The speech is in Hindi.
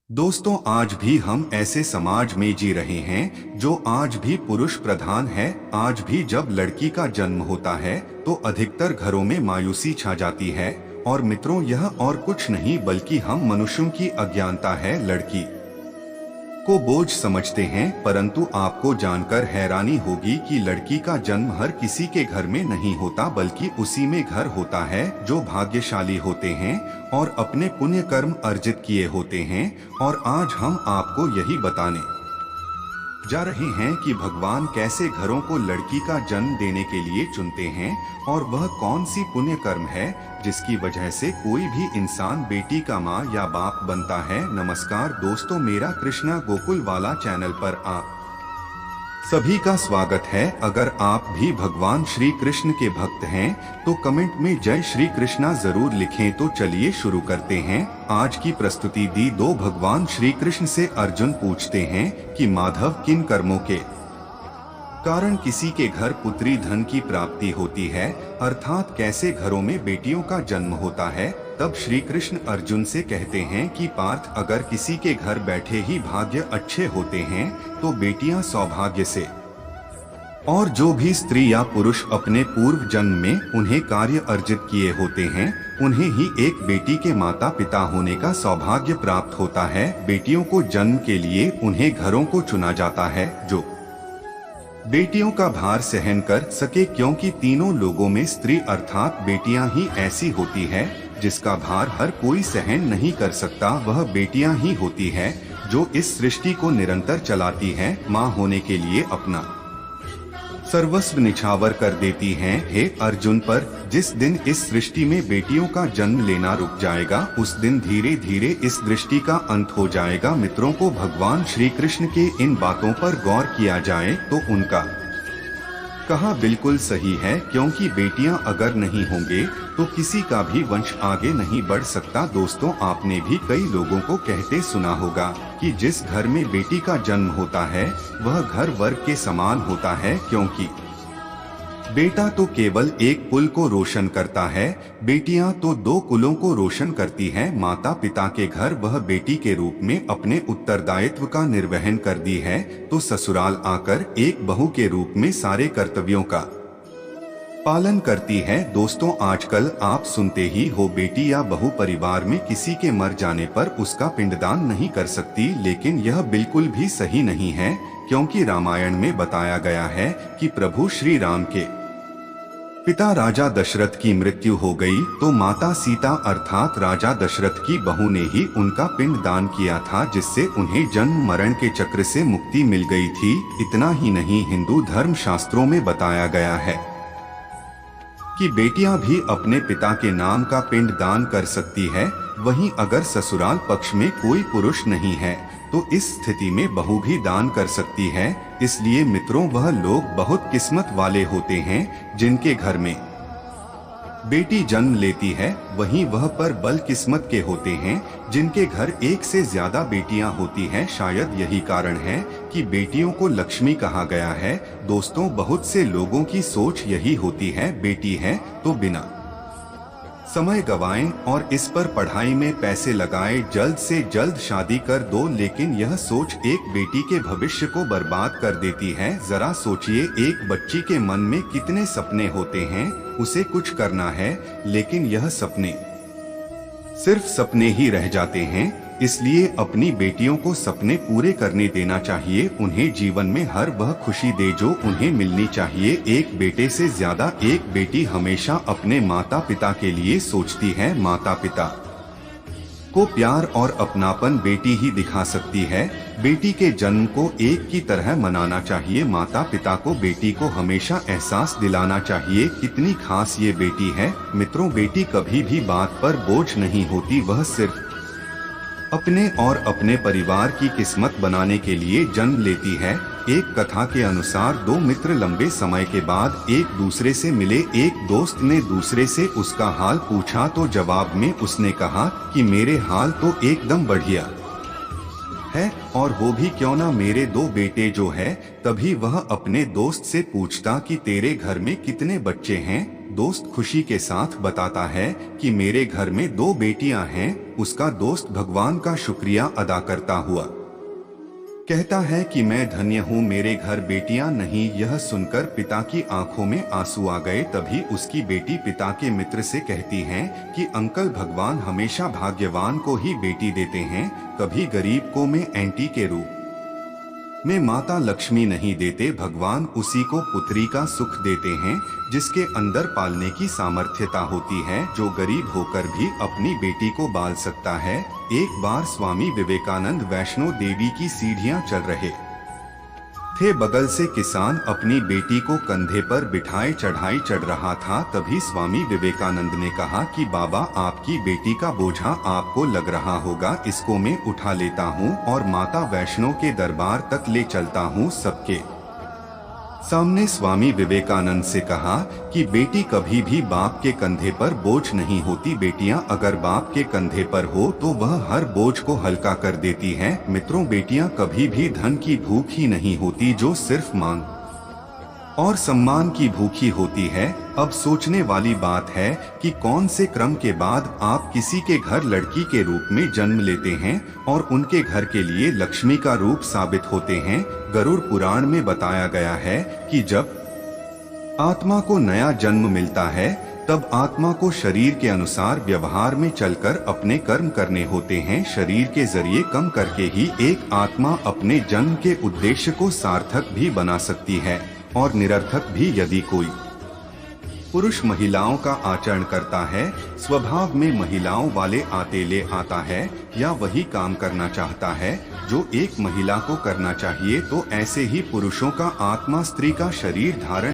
दोस्तों, आज भी हम ऐसे समाज में जी रहे हैं जो आज भी पुरुष प्रधान है। आज भी जब लड़की का जन्म होता है तो अधिकतर घरों में मायूसी छा जाती है। और मित्रों, यह और कुछ नहीं बल्कि हम मनुष्यों की अज्ञानता है। लड़की को बोझ समझते हैं, परंतु आपको जानकर हैरानी होगी कि लड़की का जन्म हर किसी के घर में नहीं होता, बल्कि उसी में घर होता है जो भाग्यशाली होते हैं और अपने पुण्य कर्म अर्जित किए होते हैं। और आज हम आपको यही बताने जा रहे हैं कि भगवान कैसे घरों को लड़की का जन्म देने के लिए चुनते हैं और वह कौन सी पुण्य कर्म है जिसकी वजह से कोई भी इंसान बेटी का माँ या बाप बनता है। नमस्कार दोस्तों, मेरा कृष्णा गोकुल वाला चैनल पर आप सभी का स्वागत है। अगर आप भी भगवान श्री कृष्ण के भक्त हैं तो कमेंट में जय श्री कृष्णा जरूर लिखें। तो चलिए शुरू करते हैं आज की प्रस्तुति। दी दो भगवान श्री कृष्ण से अर्जुन पूछते हैं कि माधव, किन कर्मों के कारण किसी के घर पुत्री धन की प्राप्ति होती है, अर्थात कैसे घरों में बेटियों का जन्म होता है। तब श्री कृष्ण अर्जुन से कहते हैं कि पार्थ, अगर किसी के घर बैठे ही भाग्य अच्छे होते हैं तो बेटियां सौभाग्य से, और जो भी स्त्री या पुरुष अपने पूर्व जन्म में उन्हें कार्य अर्जित किए होते हैं उन्हें ही एक बेटी के माता पिता होने का सौभाग्य प्राप्त होता है। बेटियों को जन्म के लिए उन्हें घरों को चुना जाता है जो बेटियों का भार सहन कर सके, क्योंकि तीनों लोगों में स्त्री अर्थात बेटियां ही ऐसी होती है जिसका भार हर कोई सहन नहीं कर सकता। वह बेटियां ही होती है जो इस सृष्टि को निरंतर चलाती हैं, माँ होने के लिए अपना सर्वस्व निछावर कर देती हैं। हे अर्जुन, पर जिस दिन इस सृष्टि में बेटियों का जन्म लेना रुक जाएगा उस दिन धीरे धीरे इस दृष्टि का अंत हो जाएगा। मित्रों को भगवान श्री कृष्ण के इन बातों पर गौर किया जाए तो उनका कहा बिल्कुल सही है, क्योंकि बेटियां अगर नहीं होंगे तो किसी का भी वंश आगे नहीं बढ़ सकता। दोस्तों, आपने भी कई लोगों को कहते सुना होगा कि जिस घर में बेटी का जन्म होता है वह घर वर्ग के समान होता है, क्योंकि बेटा तो केवल एक कुल को रोशन करता है, बेटियां तो दो कुलों को रोशन करती हैं। माता पिता के घर वह बेटी के रूप में अपने उत्तरदायित्व का निर्वहन कर दी है तो ससुराल आकर एक बहू के रूप में सारे कर्तव्यों का पालन करती है। दोस्तों, आजकल आप सुनते ही हो बेटी या बहू परिवार में किसी के मर जाने पर उसका पिंडदान नहीं कर सकती, लेकिन यह बिल्कुल भी सही नहीं है, क्योंकि रामायण में बताया गया है कि प्रभु श्री राम के पिता राजा दशरथ की मृत्यु हो गई तो माता सीता अर्थात राजा दशरथ की बहू ने ही उनका पिंड दान किया था, जिससे उन्हें जन्म मरण के चक्र से मुक्ति मिल गई थी। इतना ही नहीं, हिंदू धर्म शास्त्रों में बताया गया है कि बेटियां भी अपने पिता के नाम का पिंड दान कर सकती है। वहीं अगर ससुराल पक्ष में कोई पुरुष नहीं है तो इस स्थिति में बहू भी दान कर सकती है। इसलिए मित्रों, वह लोग बहुत किस्मत वाले होते हैं जिनके घर में बेटी जन्म लेती है। वहीं वह पर बल किस्मत के होते हैं जिनके घर एक से ज्यादा बेटियां होती हैं। शायद यही कारण है कि बेटियों को लक्ष्मी कहा गया है। दोस्तों, बहुत से लोगों की सोच यही होती है, बेटी है तो बिना समय गवाएं और इस पर पढ़ाई में पैसे लगाएं, जल्द से जल्द शादी कर दो। लेकिन यह सोच एक बेटी के भविष्य को बर्बाद कर देती है। जरा सोचिए, एक बच्ची के मन में कितने सपने होते हैं, उसे कुछ करना है लेकिन यह सपने सिर्फ सपने ही रह जाते हैं। इसलिए अपनी बेटियों को सपने पूरे करने देना चाहिए, उन्हें जीवन में हर वह खुशी दे जो उन्हें मिलनी चाहिए। एक बेटे से ज्यादा एक बेटी हमेशा अपने माता पिता के लिए सोचती है। माता पिता को प्यार और अपनापन बेटी ही दिखा सकती है। बेटी के जन्म को एक की तरह मनाना चाहिए। माता पिता को बेटी को हमेशा एहसास दिलाना चाहिए कितनी खास ये बेटी है। मित्रों, बेटी कभी भी बात पर बोझ नहीं होती, वह सिर्फ अपने और अपने परिवार की किस्मत बनाने के लिए जन्म लेती है। एक कथा के अनुसार दो मित्र लंबे समय के बाद एक दूसरे से मिले। एक दोस्त ने दूसरे से उसका हाल पूछा तो जवाब में उसने कहा कि मेरे हाल तो एकदम बढ़िया है, और वो भी क्यों ना मेरे दो बेटे जो है। तभी वह अपने दोस्त से पूछता कि तेरे घर में कितने बच्चे हैं। दोस्त खुशी के साथ बताता है कि मेरे घर में 2 बेटियां हैं। उसका दोस्त भगवान का शुक्रिया अदा करता हुआ कहता है कि मैं धन्य हूँ, मेरे घर बेटियां नहीं। यह सुनकर पिता की आंखों में आंसू आ गए। तभी उसकी बेटी पिता के मित्र से कहती है कि अंकल, भगवान हमेशा भाग्यवान को ही बेटी देते हैं, कभी गरीब को में एंटी के रूप में माता लक्ष्मी नहीं देते। भगवान उसी को पुत्री का सुख देते हैं जिसके अंदर पालने की सामर्थ्यता होती है, जो गरीब होकर भी अपनी बेटी को पाल सकता है। एक बार स्वामी विवेकानंद वैष्णो देवी की सीढ़ियां चढ़ रहे थे। बगल से किसान अपनी बेटी को कंधे पर बिठाए चढ़ाई चढ़ रहा था। तभी स्वामी विवेकानंद ने कहा कि बाबा, आपकी बेटी का बोझा आपको लग रहा होगा, इसको मैं उठा लेता हूँ और माता वैष्णो के दरबार तक ले चलता हूँ। सबके सामने स्वामी विवेकानंद से कहा कि बेटी कभी भी बाप के कंधे पर बोझ नहीं होती। बेटियां अगर बाप के कंधे पर हो तो वह हर बोझ को हल्का कर देती हैं। मित्रों, बेटियां कभी भी धन की भूख ही नहीं होती, जो सिर्फ मांग और सम्मान की भूखी होती है। अब सोचने वाली बात है कि कौन से क्रम के बाद आप किसी के घर लड़की के रूप में जन्म लेते हैं और उनके घर के लिए लक्ष्मी का रूप साबित होते हैं। गरुड़ पुराण में बताया गया है कि जब आत्मा को नया जन्म मिलता है तब आत्मा को शरीर के अनुसार व्यवहार में चलकर अपने कर्म करने होते हैं। शरीर के जरिए कम करके ही एक आत्मा अपने जन्म के उद्देश्य को सार्थक भी बना सकती है और निरर्थक भी। यदि कोई पुरुष महिलाओं का आचरण करता है, स्वभाव में महिलाओं वाले आते ले आता है या वही काम करना चाहता है जो एक महिला को करना चाहिए, तो ऐसे ही पुरुषों का आत्मा स्त्री का शरीर धारण